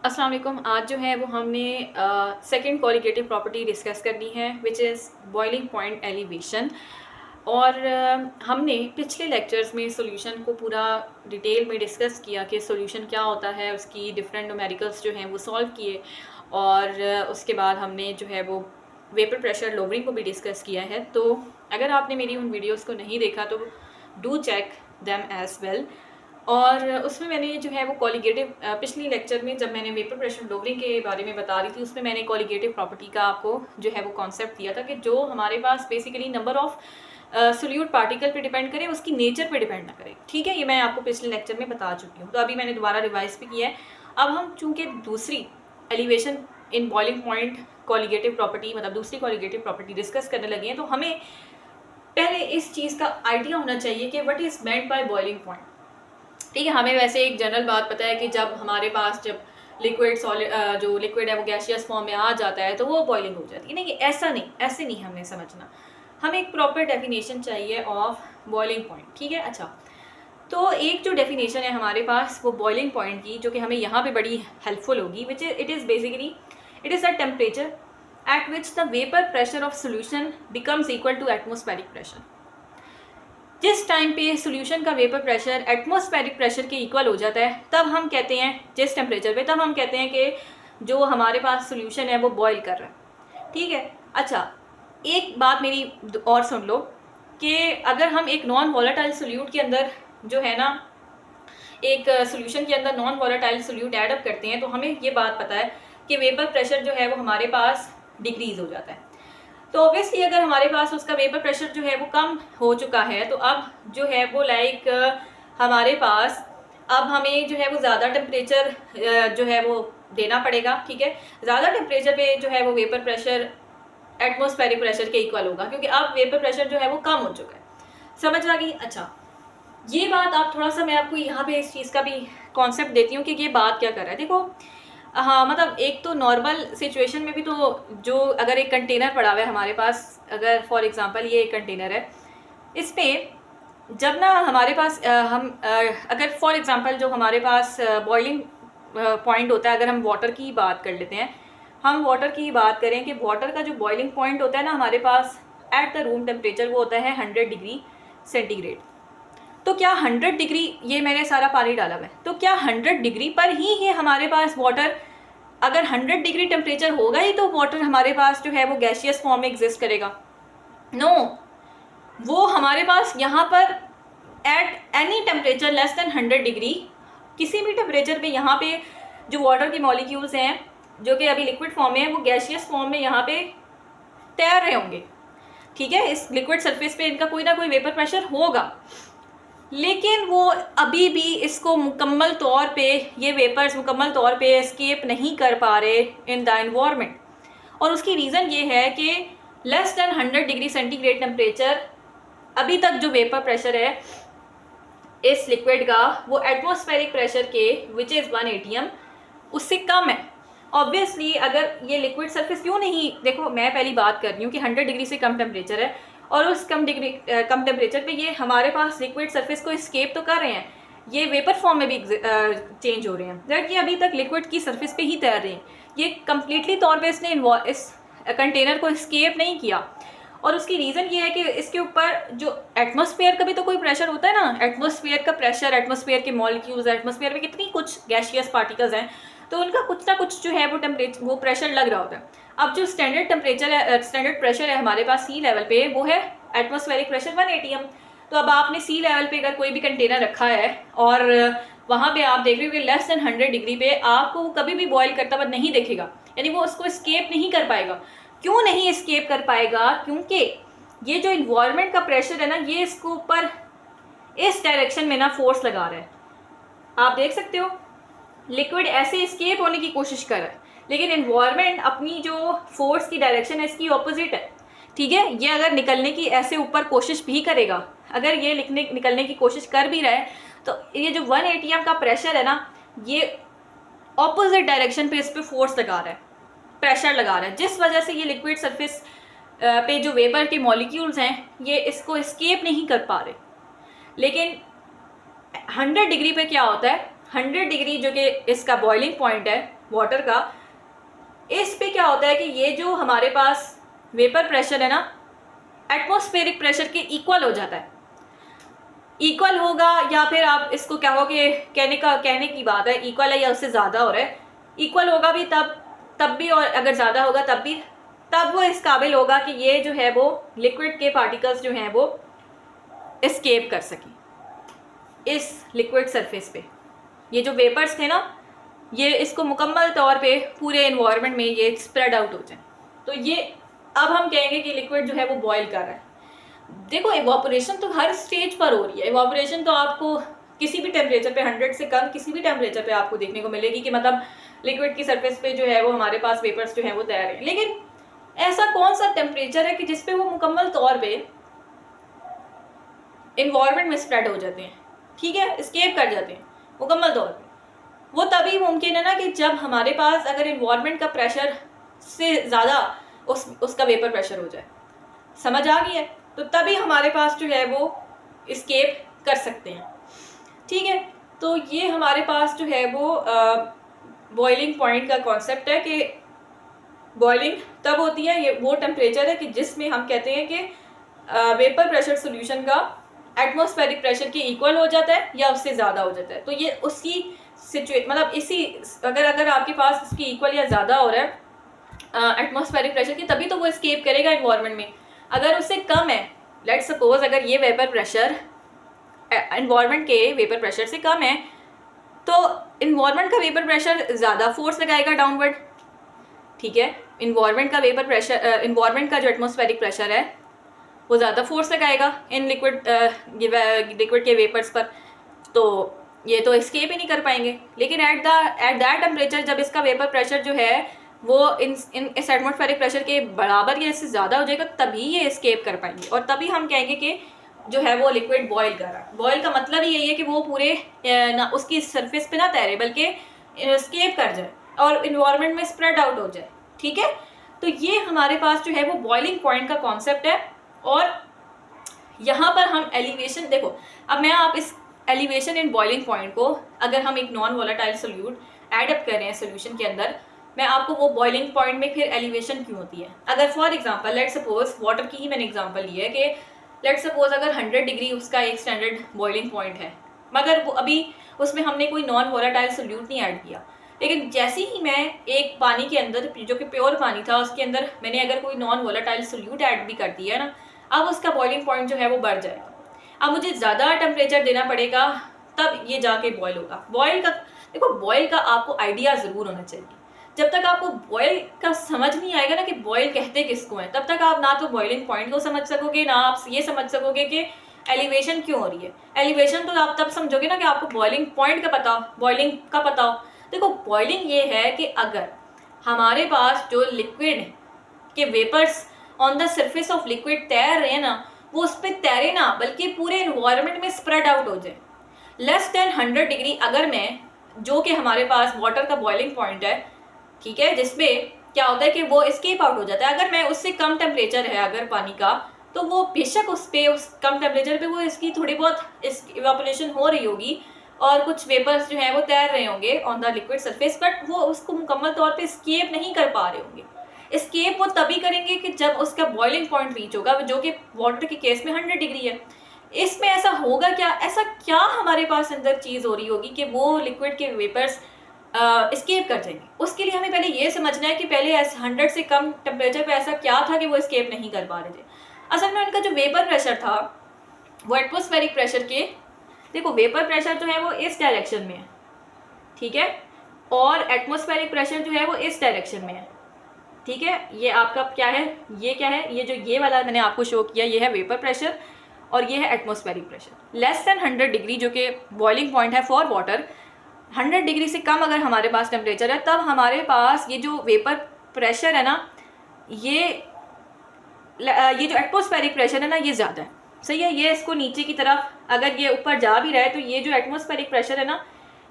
अस्सलाम वालेकुम। आज जो है वो हमने सेकंड क्वालिटेटिव प्रॉपर्टी डिस्कस करनी है which is boiling point elevation. और हमने पिछले लेक्चर्स में सॉल्यूशन को पूरा डिटेल में डिस्कस किया कि सॉल्यूशन क्या होता है, उसकी डिफरेंट न्यूमेरिकल्स जो हैं वो सॉल्व किए। और उसके बाद हमने जो है वो वेपर प्रेशर लोवरिंग को भी डिस्कस किया है। तो अगर आपने मेरी उन वीडियोज़ को नहीं देखा तो do check them as well. और उसमें मैंने जो है वो कॉलिगेटिव पिछली लेक्चर में जब मैंने वेपर प्रेशर लोवरिंग के बारे में बता रही थी, उसमें मैंने कॉलिगेटिव प्रॉपर्टी का आपको जो है वो कॉन्सेप्ट दिया था कि जो हमारे पास basically number of solute particle पे डिपेंड करे, उसकी नेचर पे डिपेंड ना करे। ठीक है, ये मैं आपको पिछले लेक्चर में बता चुकी हूँ, तो अभी मैंने दोबारा रिवाइज भी किया है। अब हम चूँकि दूसरी elevation in boiling point colligative property मतलब दूसरी कॉलिगेटिव प्रॉपर्टी डिस्कस करने लगे हैं, तो हमें पहले इस चीज़ का आइडिया होना चाहिए कि what is meant by boiling point. ठीक है, हमें वैसे एक जनरल बात पता है कि जब हमारे पास जब लिक्विड सॉलिड जो लिक्विड है वो गैसियस फॉर्म में आ जाता है तो वो बॉइलिंग हो जाती है। नहीं, ऐसा नहीं, ऐसे नहीं हमने समझना। हमें एक प्रॉपर डेफिनेशन चाहिए ऑफ बॉइलिंग पॉइंट। ठीक है, अच्छा, तो एक जो डेफिनेशन है हमारे पास वो बॉइलिंग पॉइंट की, जो कि हमें यहाँ पे बड़ी हेल्पफुल होगी, which it is basically it is the temperature at which the vapour pressure of solution becomes equal to atmospheric pressure. जिस टाइम पे सोल्यूशन का वेपर प्रेशर एटमॉस्फेरिक प्रेशर के इक्वल हो जाता है, तब हम कहते हैं, जिस टेम्परेचर पे, तब हम कहते हैं कि जो हमारे पास सोल्यूशन है वो बॉईल कर रहा है। ठीक है, अच्छा, एक बात मेरी और सुन लो कि अगर हम एक नॉन वॉलेटाइल सोल्यूट के अंदर जो है ना, एक सोल्यूशन के अंदर non volatile solute add up करते हैं, तो हमें ये बात पता है कि वेपर प्रेशर जो है वो हमारे पास डिक्रीज़ हो जाता है। तो ऑब्वियसली अगर हमारे पास उसका वेपर प्रेशर जो है वो कम हो चुका है, तो अब जो है वो हमारे पास अब हमें जो है वो ज़्यादा टेम्परेचर जो है वो देना पड़ेगा। ठीक है, ज़्यादा टेम्परेचर पे जो है वो वेपर प्रेशर एटमॉस्फेरिक प्रेशर के इक्वल होगा, क्योंकि अब वेपर प्रेशर जो है वो कम हो चुका है। समझ आ गई? अच्छा, ये बात आप थोड़ा सा, मैं आपको यहाँ पे इस चीज़ का भी कॉन्सेप्ट देती हूँ कि ये बात क्या कर रहा है। देखो, हाँ, मतलब एक तो नॉर्मल सिचुएशन में भी तो जो अगर एक कंटेनर पड़ा हुआ है हमारे पास, अगर फॉर एग्जांपल ये एक कंटेनर है, इसमें जब ना हमारे पास अगर फॉर एग्जांपल जो हमारे पास बॉइलिंग पॉइंट होता है, अगर हम वाटर की बात कर लेते हैं, हम वाटर की बात करें कि वाटर का जो बॉइलिंग पॉइंट होता है ना हमारे पास एट द रूम टेम्परेचर, वो होता है 100 डिग्री सेंटीग्रेड। तो क्या 100 डिग्री, ये मैंने सारा पानी डाला हुआ है, तो क्या 100 डिग्री पर ही है हमारे पास वाटर? अगर 100 डिग्री टेम्परेचर होगा ही तो वाटर हमारे पास जो है वो गैसियस फॉर्म में एग्जिस्ट करेगा? नो, वो हमारे पास यहाँ पर at any temperature less than 100 degree, किसी भी टेम्परेचर पे यहाँ पे जो वाटर के मॉलिक्यूल्स हैं जो कि अभी लिक्विड फॉर्म में है, वो गैसियस फॉर्म में यहाँ पे तैर रहे होंगे। ठीक है, इस लिक्विड सरफेस पे इनका कोई ना कोई वेपर प्रेशर होगा, लेकिन वो अभी भी इसको मुकम्मल तौर पे, ये वेपर्स मुकम्मल तौर पे एस्केप नहीं कर पा रहे इन द एनवायरनमेंट। और उसकी रीज़न ये है कि less than 100 degree centigrade temperature, अभी तक जो वेपर प्रेशर है इस लिक्विड का वो एटमॉस्फेरिक प्रेशर के विच इज़ 1 atm उससे कम है। ऑब्वियसली अगर ये लिक्विड सरफेस क्यों नहीं, देखो मैं पहली बात कर रही हूँ कि 100 डिग्री से कम टेम्परेचर है, और उस कम टेम्परेचर पे ये हमारे पास लिक्विड सरफेस को स्केप तो कर रहे हैं, ये वेपर फॉर्म में भी चेंज हो रहे हैं, जबकि अभी तक लिक्विड की सरफेस पे ही तैर रहे हैं। ये कम्प्लीटली तौर पे इसने इस कंटेनर को स्केप नहीं किया। और उसकी रीज़न ये है कि इसके ऊपर जो एटमॉस्फेयर का भी तो कोई प्रेशर होता है ना, एटमॉस्फेयर का प्रेशर, एटमॉस्फेयर के मॉलिक्यूल्स, एटमॉस्फेयर में कितनी कुछ गैसियस पार्टिकल्स हैं, तो उनका कुछ ना कुछ जो है वो प्रेशर लग रहा होता है। अब जो स्टैंडर्ड टेम्परेचर है, स्टैंडर्ड प्रेशर है हमारे पास सी लेवल पे, वो है एटमॉस्फेरिक प्रेशर 1 atm। तो अब आपने सी लेवल पे अगर कोई भी कंटेनर रखा है और वहाँ पे आप देख रहे हो कि लेस देन 100 डिग्री पे आपको वो कभी भी बॉयल करता हुआ नहीं देखेगा, यानी वो उसको स्केप नहीं कर पाएगा। क्यों नहीं स्केप कर पाएगा? क्योंकि ये जो इन्वायरमेंट का प्रेशर है ना, ये इसको ऊपर इस डायरेक्शन में ना फोर्स लगा रहा है। आप देख सकते हो लिक्विड ऐसे स्केप होने की कोशिश कर रहा है, लेकिन इन्वायरमेंट अपनी जो फोर्स की डायरेक्शन है इसकी ऑपोजिट है। ठीक है, ये अगर निकलने की ऐसे ऊपर कोशिश भी करेगा, अगर ये निकलने की कोशिश कर भी रहा है, तो ये जो 1 atm का प्रेशर है ना, ये ऑपोजिट डायरेक्शन पे इस पर फोर्स लगा रहा है, प्रेशर लगा रहा है, जिस वजह से ये लिक्विड सरफेस पे जो वेपर के मॉलिक्यूल्स हैं ये इसको एस्केप नहीं कर पा रहे। लेकिन 100 डिग्री पे क्या होता है, 100 डिग्री जो कि इसका बॉइलिंग पॉइंट है, वाटर का, इस पे क्या होता है कि ये जो हमारे पास वेपर प्रेशर है ना, एटमॉस्फेरिक प्रेशर के इक्वल हो जाता है। इक्वल होगा या फिर आप इसको कहोगे, कहने की बात है, इक्वल है या उससे ज़्यादा हो रहा है। इक्वल होगा भी तब भी, और अगर ज़्यादा होगा तब भी, तब वो इस काबिल होगा कि ये जो है वो लिक्विड के पार्टिकल्स जो हैं वो एस्केप कर सकें इस लिक्विड सरफेस पे। ये जो वेपर्स थे ना, ये इसको मुकम्मल तौर पे पूरे इन्वायरमेंट में ये स्प्रेड आउट हो जाए। तो ये अब हम कहेंगे कि लिक्विड जो है वो बॉयल कर रहा है। देखो, इवापोरेशन तो हर स्टेज पर हो रही है। इवापोरेशन तो आपको किसी भी टेम्परेचर पे, 100 से कम किसी भी टेम्परेचर पे आपको देखने को मिलेगी कि मतलब लिक्विड की सरफेस पे जो है वो हमारे पास वेपर्स जो है वो तैयार है। लेकिन ऐसा कौन सा टेम्परेचर है कि जिसपे वो मुकम्मल तौर पे इन्वायरमेंट में स्प्रेड हो जाते हैं, ठीक है, एस्केप कर जाते हैं मुकम्मल तौर पे? वो तभी मुमकिन है ना कि जब हमारे पास अगर इन्वायरमेंट का प्रेशर से ज़्यादा उसका वेपर प्रेशर हो जाए। समझ आ गई है? तो तभी हमारे पास जो है वो एस्केप कर सकते हैं, ठीक है। तो ये हमारे पास जो है वो बॉइलिंग पॉइंट का कॉन्सेप्ट है कि बॉइलिंग तब होती है, ये वो टेम्परेचर है कि जिसमें हम कहते हैं कि वेपर प्रेशर सॉल्यूशन का एटमॉस्फेरिक प्रेशर के इक्वल हो जाता है या उससे ज़्यादा हो जाता है। तो ये उसी मतलब इसी अगर आपके पास इसकी इक्वल या ज़्यादा हो रहा है एटमॉस्फेरिक प्रेशर की, तभी तो वो एस्केप करेगा इन्वायरमेंट में। अगर उससे कम है, लेट्स सपोज अगर ये वेपर प्रेशर इन्वायरमेंट के वेपर प्रेशर से कम है, तो इन्वायरमेंट का वेपर प्रेशर ज़्यादा फोर्स लगाएगा डाउनवर्ड, ठीक है। इन्वायरमेंट का वेपर प्रेशर, इन्वायरमेंट का जो एटमॉस्फेरिक प्रेशर है वो ज़्यादा फोर्स लगाएगा इन लिक्विड के वेपर्स पर, तो ये तो एस्केप ही नहीं कर पाएंगे। लेकिन एट दैट टेम्परेचर जब इसका वेपर प्रेशर जो है वो इस एटमॉस्फेरिक प्रेशर के बराबर या इससे ज़्यादा हो जाएगा, तभी ये एस्केप कर पाएंगे। और तभी हम कहेंगे कि जो है वो लिक्विड बॉयल कर रहा है। बॉयल का मतलब ही यही है कि वो पूरे ना उसकी सरफेस पे ना तैरे, बल्कि एस्केप कर जाए और इन्वायरमेंट में स्प्रेड आउट हो जाए, ठीक है। तो ये हमारे पास जो है वो बॉइलिंग पॉइंट का कॉन्सेप्ट है। और यहाँ पर हम एलिवेशन, देखो अब मैं आप इस एलिवेशन इन बॉइलिंग पॉइंट को, अगर हम एक non volatile solute add up कर रहे हैं सोल्यूशन के अंदर, मैं आपको वो बॉइलिंग पॉइंट में फिर एलिवेशन क्यों होती है। अगर for example let suppose water की ही मैंने एग्जांपल ली है कि लेट सपोज अगर 100 डिग्री उसका एक स्टैंडर्ड बॉइलिंग पॉइंट है, मगर वो अभी उसमें हमने कोई नॉन वोलेटाइल सोल्यूट नहीं ऐड किया। लेकिन जैसे ही मैं एक पानी के अंदर, जो कि प्योर पानी था, उसके अंदर मैंने अगर कोई नॉन वोलेटाइल सोल्यूट ऐड भी कर दिया ना, अब उसका बॉइलिंग पॉइंट जो है वो बढ़ जाएगा। अब मुझे ज़्यादा टेम्परेचर देना पड़ेगा, तब ये जाके बॉयल होगा। बॉयल का देखो, बॉयल का आपको आइडिया ज़रूर होना चाहिए। जब तक आपको बॉयल का समझ नहीं आएगा ना कि बॉयल कहते किसको है, तब तक आप ना तो बॉइलिंग पॉइंट को समझ सकोगे, ना आप ये समझ सकोगे कि एलिवेशन क्यों हो रही है। एलिवेशन तो आप तब समझोगे ना कि आपको बॉइलिंग पॉइंट का पता हो, बॉइलिंग का पता हो। देखो, बॉइलिंग ये है कि अगर हमारे पास जो लिक्विड के vapours on the surface of liquid तैर रहे हैं ना, वो उस पर तैरे ना, बल्कि पूरे इन्वायरमेंट में स्प्रेड आउट हो जाए। लेस देन 100 डिग्री अगर मैं, जो कि हमारे पास वाटर का बॉइलिंग पॉइंट है, ठीक है, जिसपे क्या होता है कि वो एस्केप आउट हो जाता है। अगर मैं उससे कम टेम्परेचर है अगर पानी का, तो वो बेशक उस कम टेम्परेचर पे वो इसकी थोड़ी बहुत इवापोरेशन हो रही होगी और कुछ वेपर्स जो हैं वो तैर रहे होंगे on the liquid surface, but वो उसको मुकम्मल तौर पे एस्केप नहीं कर पा रहे होंगे। एस्केप वो तभी करेंगे कि जब उसका बॉइलिंग पॉइंट रीच होगा, जो कि वाटर के केस में 100 डिग्री है। इसमें ऐसा होगा क्या, ऐसा क्या हमारे पास अंदर चीज़ हो रही होगी कि वो लिक्विड के वेपर्स एस्केप कर जाएंगे। उसके लिए हमें पहले ये समझना है कि पहले 100 से कम टेम्परेचर पे ऐसा क्या था कि वो एस्केप नहीं कर पा रहे थे। असल में उनका जो वेपर प्रेशर था वो एटमॉस्फेरिक प्रेशर के, देखो वेपर प्रेशर जो है वो इस डायरेक्शन में है, ठीक है, और एटमॉस्फेरिक प्रेशर जो है वो इस डायरेक्शन में है, ठीक है। ये आपका क्या है, ये क्या है, ये जो ये वाला मैंने आपको शो किया, ये है वेपर प्रेशर और ये है atmospheric pressure. Less than 100 degree जो कि बॉइलिंग पॉइंट है फॉर वाटर, 100 डिग्री से कम अगर हमारे पास टेम्परेचर है, तब हमारे पास ये जो वेपर प्रेशर है ना, ये जो एटमॉस्फेरिक प्रेशर है ना, ये ज़्यादा है, सही है। ये इसको नीचे की तरफ, अगर ये ऊपर जा भी रहा है तो ये जो एटमॉस्फेरिक प्रेशर है ना,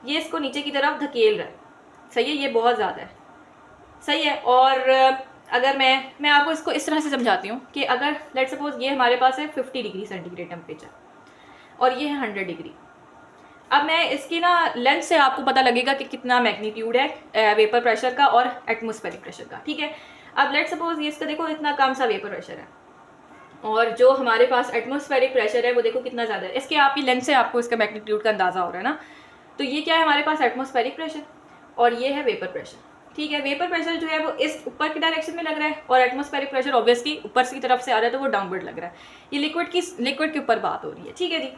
ये इसको नीचे की तरफ धकेल रहा है, सही है, ये बहुत ज़्यादा है, सही है। और अगर मैं आपको इसको इस तरह से समझाती हूँ कि अगर लेट सपोज ये हमारे पास है 50 डिग्री सेंटीग्रेड टेम्परेचर और ये है 100 डिग्री। अब मैं इसकी ना लेंथ से आपको पता लगेगा कि कितना मैग्नीट्यूड है वेपर प्रेशर का और एटमॉस्फेरिक प्रेशर का, ठीक है। अब लेट सपोज ये इसका देखो इतना कम सा वेपर प्रेशर है और जो हमारे पास एटमॉस्फेरिक प्रेशर है वो देखो कितना ज़्यादा है। इसके आपकी लेंथ से आपको इसका मैग्नीट्यूड का अंदाज़ा हो रहा है ना। तो ये क्या है हमारे पास एटमॉस्फेरिक प्रेशर और ये है वेपर प्रेशर, ठीक है। वेपर प्रेशर जो है वो इस ऊपर की डायरेक्शन में लग रहा है और एटमॉस्फेरिक प्रेशर ऑब्वियसली ऊपर की तरफ से आ रहा है तो वो डाउनवर्ड लग रहा है। ये लिक्विड के ऊपर बात हो रही है, ठीक है जी।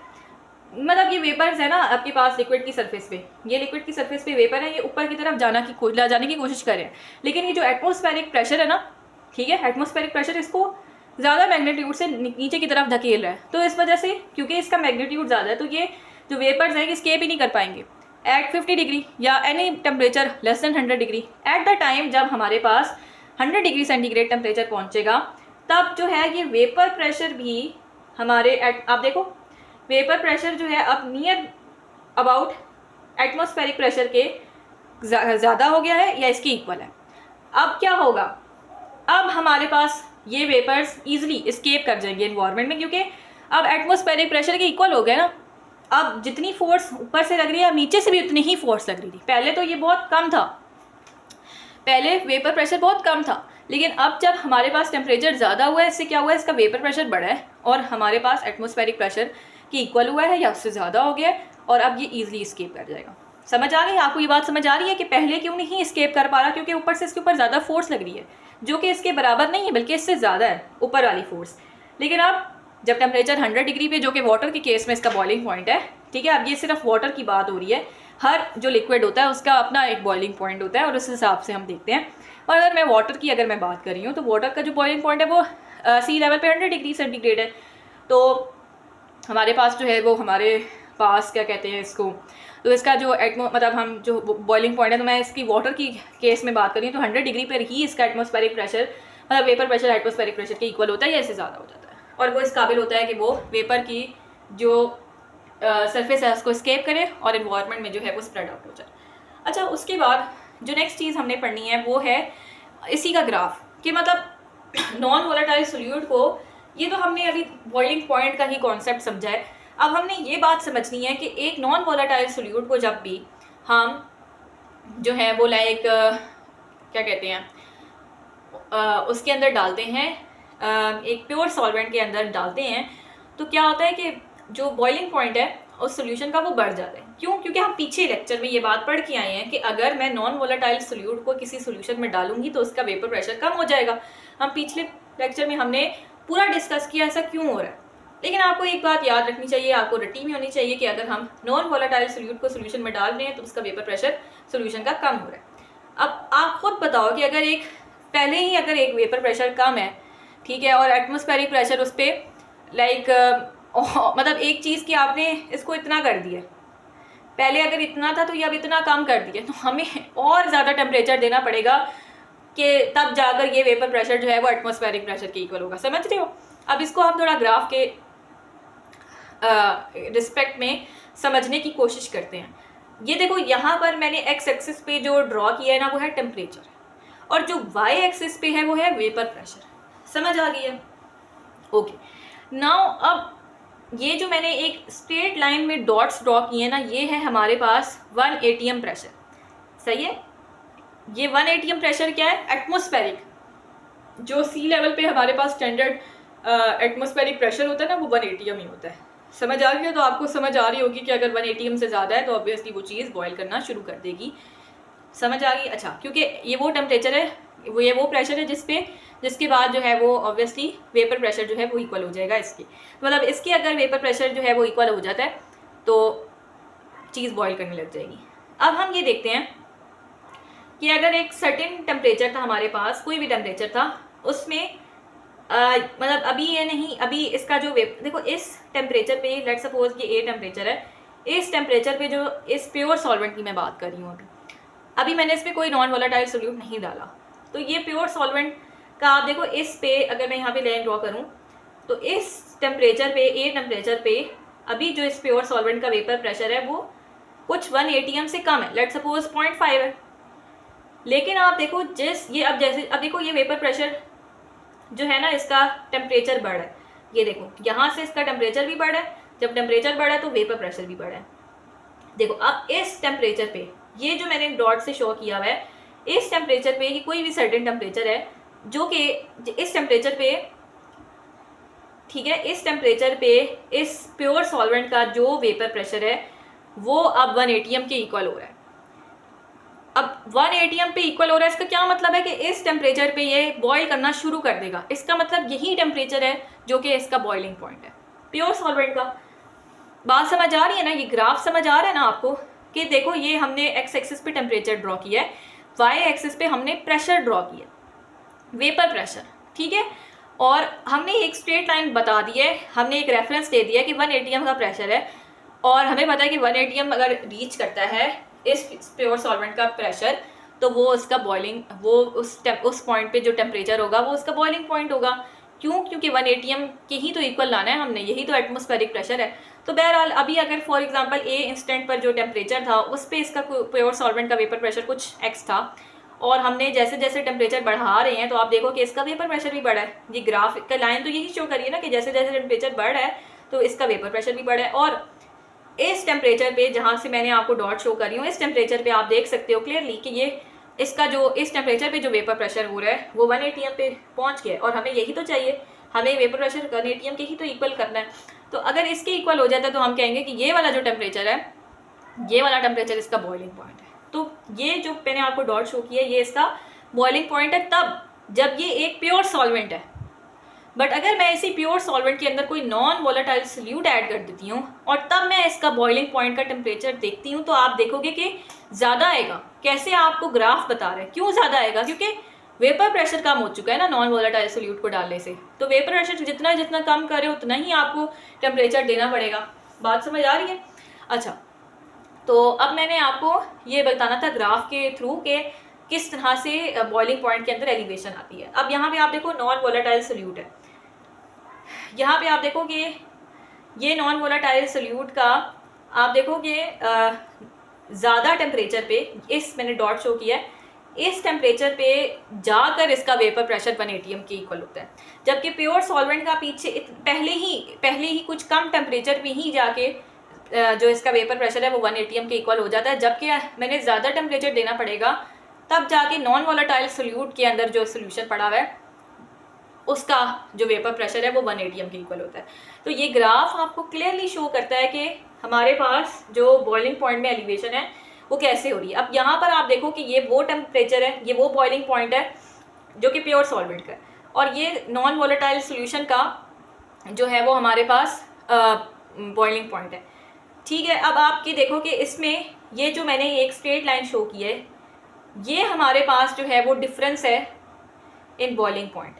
मतलब ये वेपर्स है ना आपके पास लिक्विड की सरफेस पे, ये लिक्विड की सरफेस पे वेपर है, ये ऊपर की तरफ जाने की कोशिश कर रहे हैं। लेकिन ये जो एटमॉस्फेरिक प्रेशर है ना, ठीक है, एटमॉस्फेरिक प्रेशर इसको ज़्यादा मैग्नीट्यूड से नीचे की तरफ धकेल रहा है। तो इस वजह से क्योंकि इसका मैग्नीट्यूड ज़्यादा है तो ये जो वेपर्स हैं स्केप ही नहीं कर पाएंगे एट 50 डिग्री या any temperature less than 100 degree. At the time जब हमारे पास 100 डिग्री सेंटीग्रेड टेम्परेचर पहुंचेगा तब जो है ये वेपर प्रेशर भी हमारे आप देखो वेपर प्रेशर जो है अब नियर अबाउट एटमॉस्फेरिक प्रेशर के ज़्यादा हो गया है या इसके इक्वल है। अब क्या होगा, अब हमारे पास ये वेपर्स इजीली एस्केप कर जाएंगे एनवायरनमेंट में क्योंकि अब एटमॉस्फेरिक प्रेशर के इक्वल हो गया ना। अब जितनी फोर्स ऊपर से लग रही है नीचे से भी उतनी ही फोर्स लग रही थी। पहले तो ये बहुत कम था, पहले वेपर प्रेशर बहुत कम था, लेकिन अब जब हमारे पास टेम्परेचर ज़्यादा हुआ है इससे क्या हुआ है, इसका वेपर प्रेशर बढ़ा है और हमारे पास एटमॉस्फेरिक प्रेशर की इक्वल हुआ है या उससे ज़्यादा हो गया है और अब ये ईजिली एस्केप कर जाएगा। समझ आ गई आपको? ये बात समझ आ रही है कि पहले क्यों नहीं एस्केप कर पा रहा, क्योंकि ऊपर से इसके ऊपर ज़्यादा फोर्स लग रही है जो कि इसके बराबर नहीं है बल्कि इससे ज़्यादा है ऊपर वाली फोर्स। लेकिन अब जब टेम्परेचर 100 डिग्री पे, जो कि वाटर के केस में इसका बॉइलिंग पॉइंट है, ठीक है, अब ये सिर्फ वाटर की बात हो रही है, हर जो लिक्विड होता है उसका अपना एक बॉइलिंग पॉइंट होता है और उस हिसाब से हम देखते हैं। और अगर मैं वाटर की बात कर रही हूँ तो वाटर का जो बॉइलिंग पॉइंट है वो सी लेवल पे 100 डिग्री सेंटीग्रेड है। तो हमारे पास जो है वो हमारे पास क्या कहते हैं इसको, तो इसका जो मतलब हम जो बॉइलिंग पॉइंट है, तो मैं इसकी वाटर की केस में बात करी तो 100 डिग्री पर ही इसका एटमॉस्फेरिक प्रेशर मतलब वेपर प्रेशर एटमॉस्फेरिक प्रेशर के इक्वल होता है या इससे ज़्यादा हो जाता है और वो इस काबिल होता है कि वो वेपर की जो सरफेस है उसको स्केप करे और इन्वायरमेंट में जो है वो स्प्रेड आउट हो जाए। अच्छा, उसके बाद जो नेक्स्ट चीज़ हमने पढ़नी है वो है इसी का ग्राफ, कि मतलब नॉन वोलेटाइल सोल्यूट को, ये तो हमने अभी बॉइलिंग पॉइंट का ही कॉन्सेप्ट समझा है। अब हमने ये बात समझनी है कि एक नॉन वोलेटाइल सोल्यूट को जब भी हम जो है वो लाइक क्या कहते हैं उसके अंदर डालते हैं, एक प्योर सॉल्वेंट के अंदर डालते हैं, तो क्या होता है कि जो बॉइलिंग पॉइंट है उस सोल्यूशन का वो बढ़ जाता है। क्यों? क्योंकि हम पीछे लेक्चर में ये बात पढ़ के आए हैं कि अगर मैं नॉन वोलेटाइल सोल्यूट को किसी सोल्यूशन में डालूंगी तो उसका वेपर प्रेशर कम हो जाएगा। हम पिछले लेक्चर में हमने पूरा डिस्कस किया ऐसा क्यों हो रहा है। लेकिन आपको एक बात याद रखनी चाहिए, आपको रट्टी में होनी चाहिए कि अगर हम नॉन वोलेटाइल सोल्यूट को सोल्यूशन में डाल रहे हैं तो उसका वेपर प्रेशर सोल्यूशन का कम हो रहा है। अब आप खुद बताओ कि अगर एक पहले ही अगर एक वेपर प्रेशर कम है, ठीक है, और एटमॉस्फेरिक प्रेशर उस पर लाइक मतलब एक चीज़ की आपने इसको इतना कर दिया, पहले अगर इतना था तो ये अब इतना कम कर दिया, तो हमें और ज़्यादा टेम्परेचर देना पड़ेगा कि तब जाकर ये वेपर प्रेशर जो है वो एटमॉस्फेरिक प्रेशर के इक्वल होगा। समझ रहे हो? अब इसको हम थोड़ा ग्राफ के रिस्पेक्ट में समझने की कोशिश करते हैं। ये देखो यहाँ पर मैंने एक्स एक्सिस पे जो ड्रॉ किया है ना वो है टेम्परेचर और जो वाई एक्सिस पे है वो है वेपर प्रेशर। समझ आ गई है? ओके, नाउ अब ये जो मैंने एक स्ट्रेट लाइन में डॉट्स ड्रॉ किए ना, ये है हमारे पास 1 atm प्रेशर। सही है? ये 1 atm प्रेशर क्या है? एटमॉस्फेरिक, जो सी लेवल पे हमारे पास स्टैंडर्ड एटमॉस्फेरिक प्रेशर होता है ना वो 1 atm ही होता है। समझ आ गई है? तो आपको समझ आ रही होगी कि अगर 1 atm से ज़्यादा है तो ऑब्वियसली वो चीज़ बॉयल करना शुरू कर देगी। समझ आ गई? अच्छा, क्योंकि ये वो टेम्परेचर है, वो प्रेशर है जिसके बाद जो है वो ऑब्वियसली वेपर प्रेशर जो है वो इक्वल हो जाएगा इसके। मतलब इसके अगर वेपर प्रेशर जो है वो इक्वल हो जाता है तो चीज़ बॉयल करने लग जाएगी। अब हम ये देखते हैं कि अगर एक सर्टेन टेम्परेचर था हमारे पास, कोई भी टेम्परेचर था, उसमें मतलब अभी ये नहीं, अभी इसका जो देखो इस टेम्परेचर पे, लेट सपोज कि ए टेम्परेचर है, इस टेम्परेचर पे जो इस प्योर सॉल्वेंट की मैं बात कर रही हूँ, अभी मैंने इसमें कोई नॉन वोलेटाइल सोल्यूट नहीं डाला, तो ये प्योर सॉल्वेंट का आप देखो इस पे अगर मैं यहाँ पे लाइन ड्रॉ करूँ तो इस टेम्परेचर पे, ए टेम्परेचर पे अभी जो इस प्योर सॉल्वेंट का वेपर प्रेशर है वो कुछ 1 atm से कम है, लेट सपोज 0.5 है। लेकिन आप देखो अब देखो ये वेपर प्रेशर जो है ना, इसका टेम्परेचर बढ़ा है, ये देखो यहाँ से इसका टेम्परेचर भी बढ़ा है, जब टेम्परेचर बढ़ा है तो वेपर प्रेशर भी बढ़ा है। देखो अब इस टेम्परेचर पे, ये जो मैंने डॉट से शो किया हुआ है, इस टेम्परेचर पे, ये कोई भी सर्टेन टेम्परेचर है जो कि इस टेम्परेचर पे, ठीक है, इस टेम्परेचर पे इस प्योर सॉल्वेंट का जो वेपर प्रेशर है वो अब 1 atm के इक्वल हो रहा है। अब 1 atm पे इक्वल हो रहा है, इसका क्या मतलब है कि इस टेम्परेचर पे ये बॉयल करना शुरू कर देगा। इसका मतलब यही टेम्परेचर है जो कि इसका बॉइलिंग पॉइंट है प्योर सॉल्वेंट का। बात समझ आ रही है ना, ये ग्राफ समझ आ रहा है ना आपको कि देखो ये हमने एक्स एक्सिस पे टेम्परेचर ड्रॉ किया है, वाई एक्सिस पे हमने प्रेशर ड्रॉ किया, वेपर प्रेशर, ठीक है। और हमने एक स्ट्रेट लाइन बता दी है, हमने एक रेफरेंस दे दिया कि 1 atm का प्रेशर है, और हमें पता है कि 1 atm अगर रीच करता है इस प्योर सॉल्वेंट का प्रेशर, तो वो उसका बॉइलिंग, वो उस पॉइंट पे जो टेम्परेचर होगा वो उसका बॉइलिंग पॉइंट होगा। क्यों? क्योंकि 1 atm के ही तो इक्वल लाना है हमने, यही तो एटमॉस्फेरिक प्रेशर है। तो बहरहाल अभी अगर फॉर एग्जांपल ए इंस्टेंट पर जो टेम्परेचर था उस पर इसका प्योर सॉल्वेंट का वेपर प्रेशर कुछ एक्स था, और हमने जैसे जैसे टेम्परेचर बढ़ा रहे हैं तो आप देखो कि इसका वेपर प्रेशर भी बढ़ा है। ये ग्राफ का लाइन तो यही शो करिए ना कि जैसे जैसे टेम्परेचर बढ़ रहा है तो इसका वेपर प्रेशर भी बढ़ा है। और इस टेम्परेचर पे जहाँ से मैंने आपको डॉट शो कर रही हूँ, इस टेम्परेचर पे आप देख सकते हो क्लियरली कि ये इसका जो इस टेम्परेचर पे जो वेपर प्रेशर हो रहा है वो 1 atm पे पहुँच गया है, और हमें यही तो चाहिए, हमें वेपर प्रेशर 1 atm के ही तो इक्वल करना है। तो अगर इसके इक्वल हो जाता है तो हम कहेंगे कि ये वाला जो टेम्परेचर है, ये वाला टेम्परेचर इसका बॉइलिंग पॉइंट है। तो ये जो मैंने आपको डॉट शो किया है ये इसका बॉइलिंग पॉइंट है तब जब ये एक प्योर सॉल्वेंट है। बट अगर मैं इसी प्योर सॉल्वेंट के अंदर कोई नॉन वोलेटाइल सोल्यूट ऐड कर देती हूँ और तब मैं इसका बॉइलिंग पॉइंट का टेम्परेचर देखती हूँ, तो आप देखोगे कि ज़्यादा आएगा। कैसे? आपको ग्राफ बता रहे हैं क्यों ज़्यादा आएगा, क्योंकि वेपर प्रेशर कम हो चुका है ना नॉन वोलेटाइल सोल्यूट को डालने से। तो वेपर प्रेशर जितना जितना कम करे उतना ही आपको टेम्परेचर देना पड़ेगा। बात समझ आ रही है? अच्छा, तो अब मैंने आपको ये बताना था ग्राफ के थ्रू के किस तरह से बॉइलिंग पॉइंट के अंदर एलिवेशन आती है। अब यहाँ पे आप देखो नॉन वोलेटाइल सोल्यूट है, यहाँ पे आप देखो कि ये नॉन वोलेटाइल सोल्यूट का आप देखो कि ज़्यादा टेम्परेचर पे, इस मैंने डॉट शो किया है, इस टेम्परेचर पे जाकर इसका वेपर प्रेशर 1 atm के इक्वल होता है, जबकि प्योर सॉल्वेंट का पीछे पहले ही कुछ कम टेम्परेचर पे ही जाके जो इसका वेपर प्रेशर है वो 1 atm के इक्वल हो जाता है। जबकि मैंने ज़्यादा टेम्परेचर देना पड़ेगा तब जाके नॉन वोलेटाइल सोल्यूट के अंदर जो सोल्यूशन पड़ा हुआ है उसका जो वेपर प्रेशर है वो 1 atm के इक्वल होता है। तो ये ग्राफ आपको क्लियरली शो करता है कि हमारे पास जो बॉइलिंग पॉइंट में एलिवेशन है वो कैसे हो रही है। अब यहाँ पर आप देखो कि ये वो टेम्परेचर है, ये वो बॉइलिंग पॉइंट है जो कि प्योर सॉल्वेंट का है, और ये नॉन वोलेटाइल सोल्यूशन का जो है वो हमारे पास बॉइलिंग पॉइंट है। ठीक है, अब आपकी देखो कि इसमें ये जो मैंने एक स्ट्रेट लाइन शो की है, ये हमारे पास जो है वो डिफरेंस है इन बॉइलिंग पॉइंट।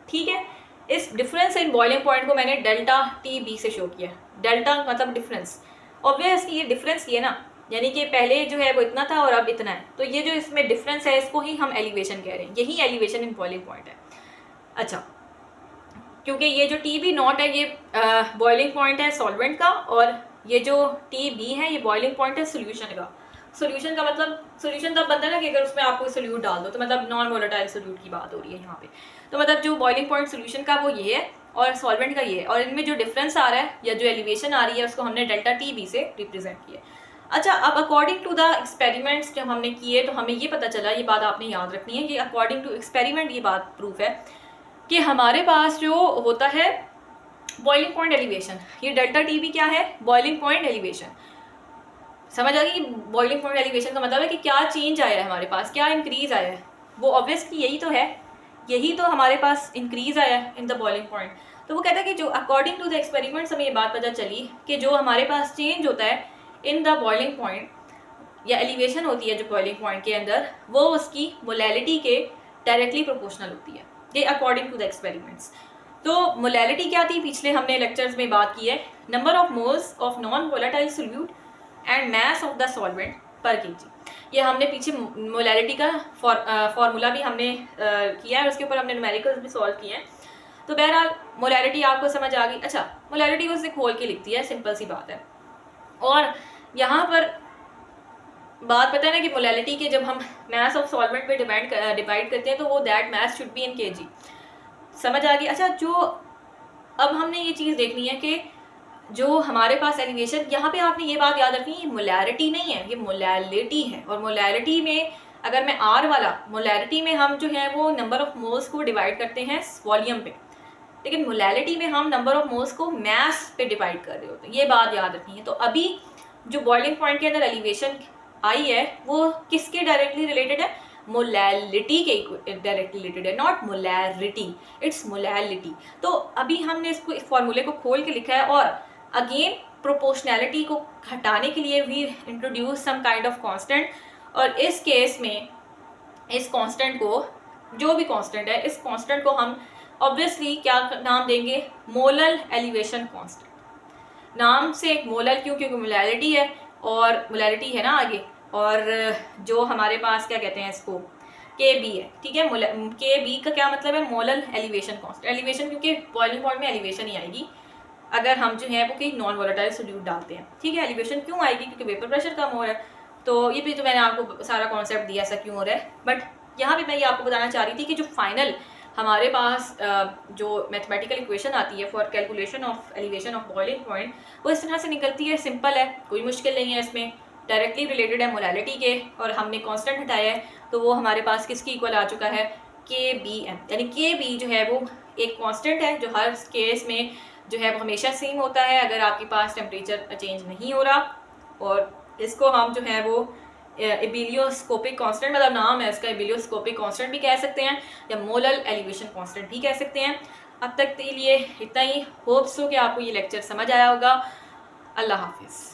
ठीक है, इस डिफरेंस इन बॉइलिंग पॉइंट को मैंने डेल्टा टी बी से शो किया। डेल्टा मतलब डिफरेंस, ऑब्वियसली ये डिफरेंस ये ना, यानी कि पहले जो है वो इतना था और अब इतना है, तो ये जो इसमें डिफरेंस है इसको ही हम एलिवेशन कह रहे हैं, यही एलिवेशन इन बॉइलिंग पॉइंट है। अच्छा, क्योंकि ये जो टी बी नॉट है ये बॉइलिंग पॉइंट है सॉल्वेंट का, और ये जो टी बी है ये बॉइलिंग पॉइंट है सोल्यूशन का। सोल्यूशन का मतलब सोल्यूशन तब बनता है ना कि अगर उसमें आपको सोल्यूट डाल दो, तो मतलब नॉन वोलेटाइल सोल्यूट की बात हो रही है यहाँ पे। तो मतलब जो बॉइलिंग पॉइंट सोल्यूशन का वो ये है और सॉल्वेंट का ये है, और इनमें जो डिफरेंस आ रहा है या जो एलिवेशन आ रही है उसको हमने डेल्टा टी बी से रिप्रेजेंट किया। अच्छा, अब अकॉर्डिंग टू द एक्सपेरिमेंट्स जब हमने किए तो हमें ये पता चला, ये बात आपने याद रखनी है कि अकॉर्डिंग टू एक्सपेरिमेंट ये बात प्रूफ है कि हमारे पास जो होता है बॉइलिंग पॉइंट एलिवेशन, ये डेल्टा टी बी क्या है? Boiling point elevation. समझ आ गई? बॉइलिंग पॉइंट एलिवेशन का मतलब है कि क्या चेंज आया है हमारे पास, क्या इंक्रीज आया है। वो ऑब्वियसली यही तो है, यही तो हमारे पास इंक्रीज आया है इन द बॉइलिंग पॉइंट। तो वो कहता है कि जो अकॉर्डिंग टू द एक्सपेरिमेंट्स हमें ये बात पता चली कि जो हमारे पास चेंज होता है इन द बॉइलिंग पॉइंट या एलिवेशन होती है जो बॉइलिंग पॉइंट के अंदर, वो उसकी मोलैलिटी के डायरेक्टली प्रोपोर्शनल होती है, ये अकॉर्डिंग टू द एक्सपेरिमेंट्स। तो मोलैलिटी क्या थी? पिछले हमने लेक्चर्स में बात की है, number of moles of non volatile solute and mass of the solvent पर केजी। ये हमने पीछे मोलैलिटी का फॉर्मूला भी हमने किया है, उसके ऊपर हमने न्यूमेरिकल्स भी सॉल्व किए हैं। तो बहरहाल मोलैलिटी आपको समझ आ गई। अच्छा, मोलैलिटी को उससे खोल के लिखती है, सिंपल सी बात है। और यहाँ पर बात पता है ना कि मोलैलिटी के जब हम मैस ऑफ सॉल्वेंट पे डिवाइड करते हैं तो वो that mass should be in KG. समझ आ गई? अच्छा, जो अब हमने ये चीज़ देखनी है कि जो हमारे पास एलिवेशन, यहाँ पे आपने ये बात याद रखनी, ये मोलैरिटी नहीं है, ये मोलैलिटी है। और मोलैलिटी में अगर मैं आर वाला, मोलैरिटी में हम जो है वो नंबर ऑफ मोल्स को डिवाइड करते हैं वॉल्यूम पे, लेकिन मोलैलिटी में हम नंबर ऑफ मोल्स को मैस पे डिवाइड कर रहे होते हैं, ये बात याद रखनी है। तो अभी जो बॉइलिंग पॉइंट के अंदर एलिवेशन आई है वो किसके डायरेक्टली रिलेटेड है? मोलैलिटी के डायरेक्टली रिलेटेड है, नॉट मोलैरिटी, इट्स मोलैलिटी। तो अभी हमने इसको, इस फॉर्मूले को खोल के लिखा है, और अगेन प्रोपोर्शनैलिटी को हटाने के लिए we introduce some kind of constant, और इस केस में इस कांस्टेंट को, जो भी कांस्टेंट है, इस कांस्टेंट को हम ऑब्वियसली क्या नाम देंगे? Molal elevation constant. नाम से एक मोलल क्यों? क्योंकि मोलैलिटी है, और मोलैलिटी है ना आगे, और जो हमारे पास क्या कहते हैं इसको, के बी है, ठीक है। के बी का क्या मतलब है? Molal elevation constant. एलिवेशन क्योंकि बॉइलिंग पॉइंट में एलिवेशन ही आएगी अगर हम जो है वो कोई नॉन वोलेटाइल सोल्यूट डालते हैं, ठीक है। एलिवेशन क्यों आएगी? क्योंकि वेपर प्रेशर कम हो रहा है। तो ये भी तो मैंने आपको सारा कॉन्सेप्ट दिया ऐसा क्यों हो रहा है, बट यहाँ पे मैं ये आपको बताना चाह रही थी कि जो फाइनल हमारे पास जो मैथमेटिकल इक्वेशन आती है for calculation of elevation of boiling point, वो इस तरह से निकलती है, सिंपल है, कोई मुश्किल नहीं है इसमें, डायरेक्टली रिलेटेड है मोलैलिटी के, और हमने कांस्टेंट हटाया है, तो वो हमारे पास किसकी इक्वल आ चुका है? के बी एम। यानी के बी जो है वो एक कांस्टेंट है जो हर केस में जो है वो हमेशा सेम होता है अगर आपके पास टेम्परेचर चेंज नहीं हो रहा, और इसको हम जो है वो एबिलियोस्कोपिक कांस्टेंट, मतलब नाम है इसका, एबिलियोस्कोपिक कांस्टेंट भी कह सकते हैं, या मोलल एलिवेशन कांस्टेंट भी कह सकते हैं। अब तक के लिए इतना ही, होप्स हो कि आपको ये लेक्चर समझ आया होगा। अल्लाह हाफिज़।